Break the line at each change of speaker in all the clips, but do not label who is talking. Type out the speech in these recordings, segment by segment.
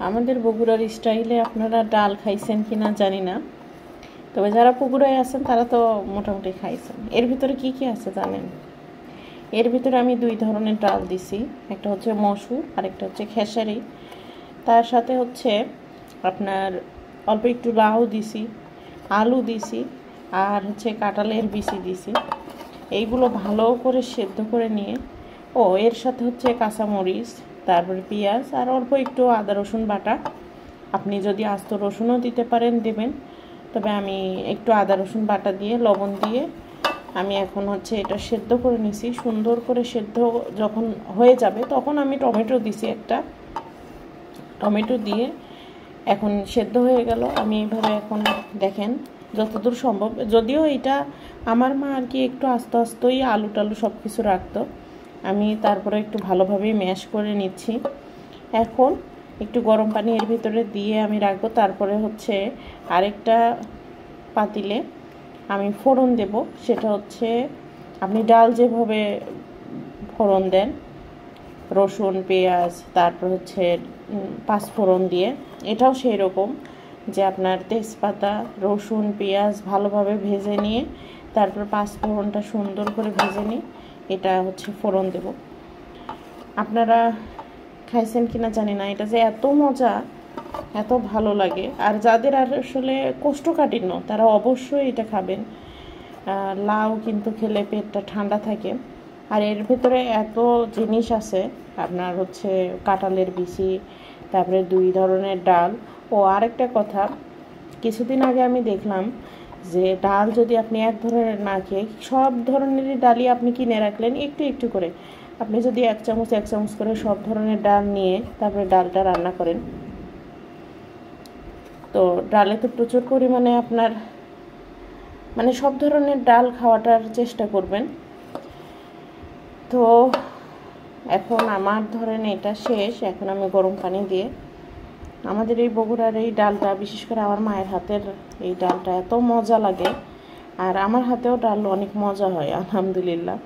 আমাদের বগুড়ার স্টাইলে আপনারা ডাল খাইছেন কিনা জানি না, তবে যারা বগুড়ায় আছেন তারা তো মোটামুটি খাইছেন। এর ভিতরে কি কি আছে জানেন? এর ভিতরে আমি দুই ধরনের ডাল দিছি, একটা হচ্ছে মসুর আর একটা হচ্ছে খেসারি। তার সাথে হচ্ছে আপনার অল্প একটু লাউ দিছি, আলু দিছি, আর হচ্ছে কাঁঠালের বিচি দিছি। এইগুলো ভালো করে সেদ্ধ করে নিয়ে এর সাথে হচ্ছে কাঁচামরিচ, তারপরে পেঁয়াজ আর অল্প একটু আদা রসুন বাটা। আপনি যদি আস্ত রসুনও দিতে পারেন দেবেন, তবে আমি একটু আদা রসুন বাটা দিয়ে লবণ দিয়ে আমি এখন হচ্ছে এটা সেদ্ধ করে নিছি। সুন্দর করে সেদ্ধ যখন হয়ে যাবে তখন আমি টমেটো দিছি, একটা টমেটো দিয়ে এখন সেদ্ধ হয়ে গেল। আমি এইভাবে এখন দেখেন যতদূর সম্ভব, যদিও এটা আমার মা আর কি একটু আস্তে আস্তেই আলু টালু সব কিছু রাখতো, আমি তারপরে একটু ভালোভাবেই ম্যাশ করে নিচ্ছি। এখন একটু গরম পানি এর ভিতরে দিয়ে আমি রাখবো। তারপরে হচ্ছে আরেকটা পাতিলে আমি ফোড়ন দেব। সেটা হচ্ছে আপনি ডাল যেভাবে ফোড়ন দেন, রসুন পেঁয়াজ তারপর হচ্ছে পাঁচফোড়ন দিয়ে, এটাও সেই রকম যে আপনার তেজপাতা রসুন পেঁয়াজ ভালোভাবে ভেজে নিয়ে তারপর পাঁচফোড়নটা সুন্দর করে ভেজে নিয়ে এটা হচ্ছে ফোড়ন দেব। আপনারা খাইছেন কিনা জানি না, এটা যে এত মজা, এত ভালো লাগে। আর যাদের আর আসলে কোষ্ঠকাঠিন্য তারা অবশ্যই এটা খাবেন। লাউ কিন্তু খেলে পেটটা ঠান্ডা থাকে। আর এর ভেতরে এত জিনিস আছে, আপনার হচ্ছে কাঁঠালের বিচি, তারপরে দুই ধরনের ডাল। আরেকটা কথা, কিছুদিন আগে আমি দেখলাম যে ডাল যদি আপনি এক ধরনের না খেয়ে সব ধরনেরই ডালই আপনি কিনে রাখলেন একটু একটু করে, আপনি যদি এক চামচ করে সব ধরনের ডাল নিয়ে তারপরে ডালটা রান্না করেন, তো ডালে তো প্রচুর পরিমাণে আপনার সব ধরনের ডাল খাওয়াটার চেষ্টা করবেন। তো এখন আমার ধরেন এটা শেষ, এখন আমি গরম পানি দিয়ে আমাদের এই বগুড়ার এই ডালটা, বিশেষ করে আমার মায়ের হাতের এই ডালটা এত মজা লাগে। আর আমার হাতেও ডাল অনেক মজা হয় আলহামদুলিল্লাহ।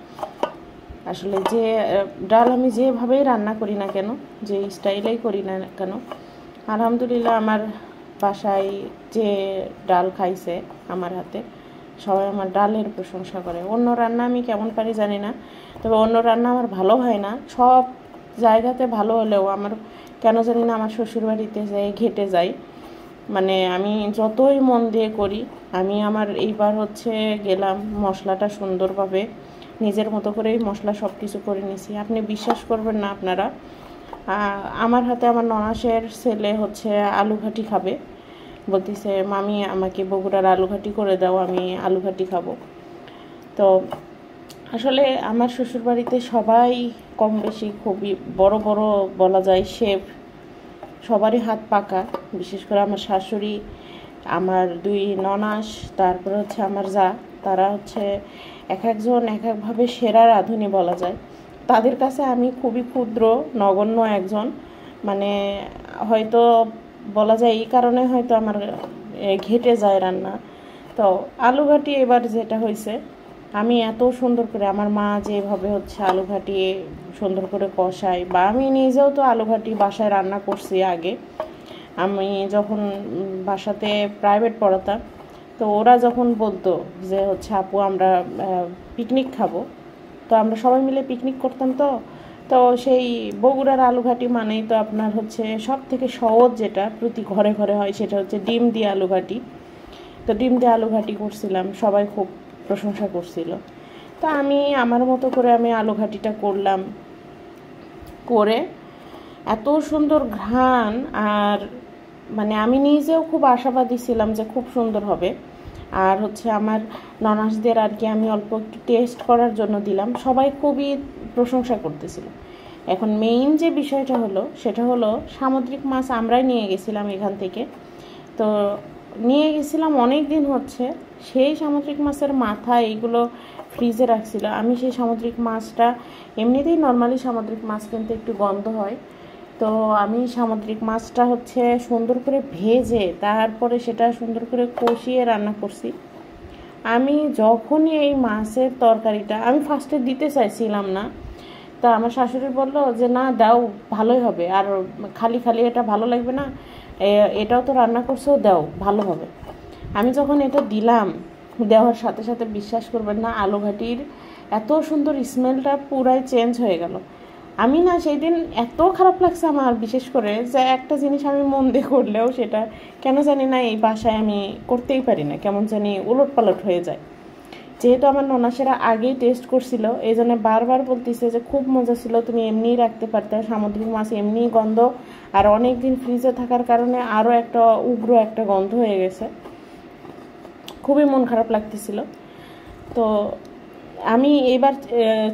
আসলে যে ডাল আমি যেভাবেই রান্না করি না কেন, যে স্টাইলেই করি না কেন, আলহামদুলিল্লাহ আমার বাসায় যে ডাল খাইছে আমার হাতে সবাই আমার ডালের প্রশংসা করে। অন্য রান্না আমি কেমন পারি জানি না, তবে অন্য রান্না আমার ভালো হয় না। সব জায়গাতে ভালো হলেও আমার কেন জানি না আমার শ্বশুরবাড়িতে যাই ঘেটে যাই। আমি যতই মন দিয়ে করি, আমি আমার এইবার হচ্ছে গেলাম মশলাটা সুন্দরভাবে নিজের মতো করেই মশলা সব কিছু করে নিছি। আপনি বিশ্বাস করবেন না আপনারা, আমার হাতে আমার ননাসের ছেলে হচ্ছে আলু ঘাটি খাবে, বলতেছে মামি আমাকে বগুড়ার আলু ঘাটি করে দাও, আমি আলু ঘাটি খাবো। তো আসলে আমার শ্বশুরবাড়িতে সবাই কম বেশি খুবই বড় বড় বলা যায় শেফ, সবারই হাত পাকা। বিশেষ করে আমার শাশুড়ি, আমার দুই ননাস, তারপর হচ্ছে আমার যা, তারা হচ্ছে এক একজন এক একভাবে সেরা রাঁধুনি বলা যায়। তাদের কাছে আমি খুবই ক্ষুদ্র নগণ্য একজন, হয়তো বলা যায় এই কারণে হয়তো আমার ঘেটে যায় রান্না। তো আলু ঘাটি এবার যেটা হয়েছে, আমি এত সুন্দর করে আমার মা যেভাবে হচ্ছে আলু ঘাটি সুন্দর করে কষাই, বা আমি নিজেও তো আলু ঘাটি বাসায় রান্না করছি আগে। আমি যখন বাসাতে প্রাইভেট পড়াতাম, তো ওরা যখন বলতো যে হচ্ছে আপু আমরা পিকনিক খাবো, তো আমরা সবাই মিলে পিকনিক করতাম। তো সেই বগুড়ার আলু ঘাটি মানেই তো আপনার হচ্ছে সব থেকে সহজ যেটা প্রতি ঘরে ঘরে হয়, সেটা হচ্ছে ডিম দিয়ে আলু ঘাটি। তো ডিম দিয়ে আলু ঘাটি করছিলাম, সবাই খুব প্রশংসা করছিল। তো আমি আমার মতো করে আমি আলু ঘাটিটা করলাম, করে এত সুন্দর ঘ্রাণ, আর আমি নিজেও খুব আশাবাদী ছিলাম যে খুব সুন্দর হবে। আর হচ্ছে আমার ননাসদের আর কি আমি অল্প একটু টেস্ট করার জন্য দিলাম, সবাই খুবই প্রশংসা করতেছিল। এখন মেইন যে বিষয়টা হলো সেটা হলো সামুদ্রিক মাছ আমরাই নিয়ে গেছিলাম এখান থেকে। তো নিয়ে গেছিলাম অনেক দিন হচ্ছে, সেই সামুদ্রিক মাছের মাথা এইগুলো ফ্রিজে রাখছিল। আমি সেই সামুদ্রিক মাছটা, এমনিতেই নর্মালি সামুদ্রিক মাছ কিন্তু একটু গন্ধ হয়, তো আমি সামুদ্রিক মাছটা হচ্ছে সুন্দর করে ভেজে তারপরে সেটা সুন্দর করে কষিয়ে রান্না করছি। আমি যখনই এই মাছের তরকারিটা আমি ফার্স্টে দিতে চাইছিলাম না, তা আমার শাশুড়ি বলল যে না দাও, ভালোই হবে, আর খালি খালি এটা ভালো লাগবে না, এটাও তো রান্না করছো, দাও ভালো হবে। আমি যখন এটা দিলাম, দেওয়ার সাথে সাথে বিশ্বাস করবেন না, আলু ঘাটির এত সুন্দর স্মেলটা পুরাই চেঞ্জ হয়ে গেল। আমি না সেই দিন এত খারাপ লাগছে আমার, বিশেষ করে যে একটা জিনিস আমি মন দিয়ে করলেও সেটা কেন জানি না এই বাসায় আমি করতেই পারি না, কেমন জানি উলট পালট হয়ে যায়। যেহেতু আমার ননাসেরা আগেই টেস্ট করছিল, এই জন্য বারবার বলতেছে যে খুব মজা ছিল, তুমি এমনিই রাখতে পারতে, সামুদ্রিক মাছ এমনিই গন্ধ, আর অনেক দিন ফ্রিজে থাকার কারণে আরও একটা উগ্র একটা গন্ধ হয়ে গেছে, খুবই মন খারাপ লাগতেছিল। তো আমি এবার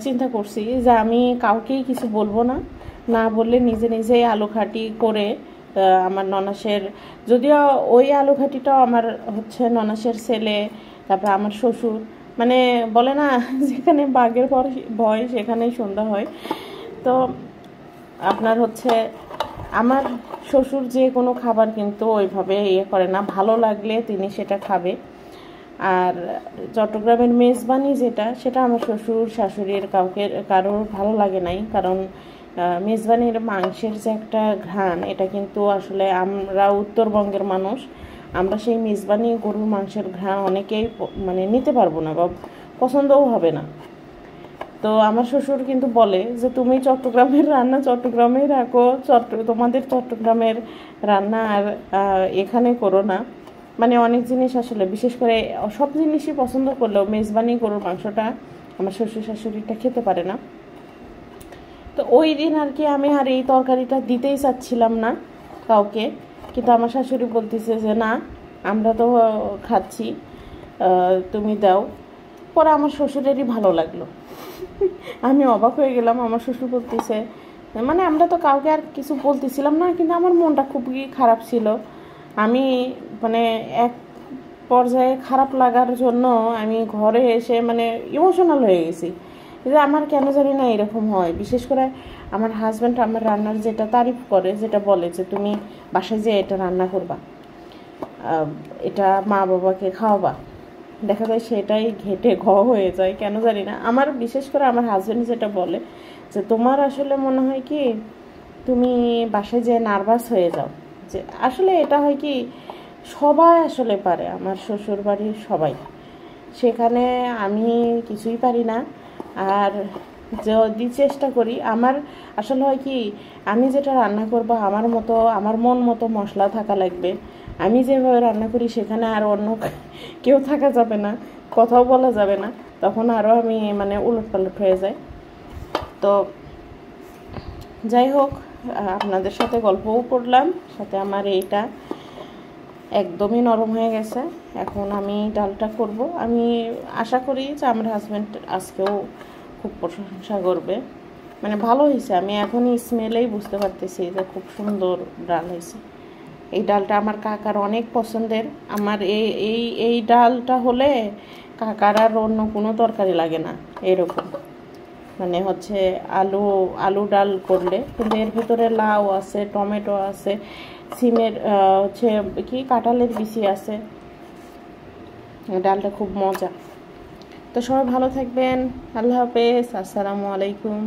চিন্তা করছি যে আমি কাউকেই কিছু বলবো না, না বললে নিজে নিজেই আলু ঘাটি করে আমার ননাসের, যদিও ওই আলু ঘাটিটাও আমার হচ্ছে ননাসের ছেলে, তারপর আমার শ্বশুর, মানে বলে না যেখানে বাঘের ভয় সেখানেই সন্ধ্যা হয়। তো আপনার হচ্ছে আমার শ্বশুর যে কোনো খাবার কিন্তু ওইভাবে ইয়ে করে না, ভালো লাগলে তিনি সেটা খাবে। আর চট্টগ্রামের মেজবানি যেটা, সেটা আমার শ্বশুর শাশুড়ির কারোর ভালো লাগে নাই, কারণ মেজবানির মাংসের যে একটা ঘ্রাণ, এটা কিন্তু আসলে আমরা উত্তরবঙ্গের মানুষ, আমরা সেই মেজবানি গরুর মাংসের ঘ্রাণ অনেকেই মানে নিতে পারবো না বা পছন্দও হবে না। তো আমার শ্বশুর কিন্তু বলে যে তুমি চট্টগ্রামের রান্না চট্টগ্রামেই রাখো, তোমাদের চট্টগ্রামের রান্না আর এখানে করো না। মানে অনেক জিনিস আসলে, বিশেষ করে সব জিনিসই পছন্দ করলেও মেজবানি গরুর মাংসটা আমার শ্বশুর শাশুড়িটা খেতে পারে না। তো ওই দিন আর কি আমি আর এই তরকারিটা দিতেই চাচ্ছিলাম না কাউকে, কিন্তু আমার শাশুড়ি বলতেছে যে না আমরা তো খাচ্ছি, তুমি দাও। পরে আমার শ্বশুরেরই ভালো লাগলো, আমি অবাক হয়ে গেলাম। আমার শ্বশুর বলতেছে, মানে আমরা তো কাউকে আর কিছু বলতেছিলাম না, কিন্তু আমার মনটা খুবই খারাপ ছিল। আমি মানে এক পর্যায়ে খারাপ লাগার জন্য আমি ঘরে এসে মানে ইমোশনাল হয়ে গেছি, যে আমার কেন জানি না এরকম হয়। বিশেষ করে আমার হাজব্যান্ড আমার রান্নার যেটা তারিফ করে, যেটা বলে যে তুমি বাসায় যেয়ে এটা রান্না করবা, এটা মা বাবাকে খাওয়াবা, দেখা যায় সেটাই ঘেটে হয়ে যায় কেন জানি না। আমার বিশেষ করে আমার হাজব্যান্ড যেটা বলে যে তোমার আসলে মনে হয় কি তুমি বাসায় যেয়ে নার্ভাস হয়ে যাও, যে আসলে এটা হয় কি সবাই আসলে পারে, আমার শ্বশুর বাড়ির সবাই, সেখানে আমি কিছুই পারি না। আর যদি চেষ্টা করি, আমার আসলে হয় কি আমি যেটা রান্না করবো আমার মতো, আমার মন মতো মশলা থাকা লাগবে, আমি যেভাবে রান্না করি সেখানে আর অন্য কেউ থাকা যাবে না, কথাও বলা যাবে না, তখন আরও আমি মানে উলট পালট হয়ে যায়। তো যাই হোক, আপনাদের সাথে গল্পও করলাম, সাথে আমার এইটা একদমই নরম হয়ে গেছে। এখন আমি ডালটা করব, আমি আশা করি যে আমার হাজব্যান্ড আজকেও খুব প্রশংসা করবে, মানে ভালো হয়েছে। আমি এখনই স্মেলেই বুঝতে পারতেছি যে খুব সুন্দর ডাল হয়েছে। এই ডালটা আমার কাকার অনেক পছন্দের, আমার এই ডালটা হলে কাকার আর অন্য কোনো তরকারি লাগে না এরকম, মানে হচ্ছে আলু ডাল করলে, কিন্তু এর ভিতরে লাউ আছে, টমেটো আছে, সিমের হচ্ছে কি কাঁঠালের বিচি আছে, ডালটা খুব মজা। তো সবাই ভালো থাকবেন, আল্লাহ হাফেজ, আসসালামু আলাইকুম।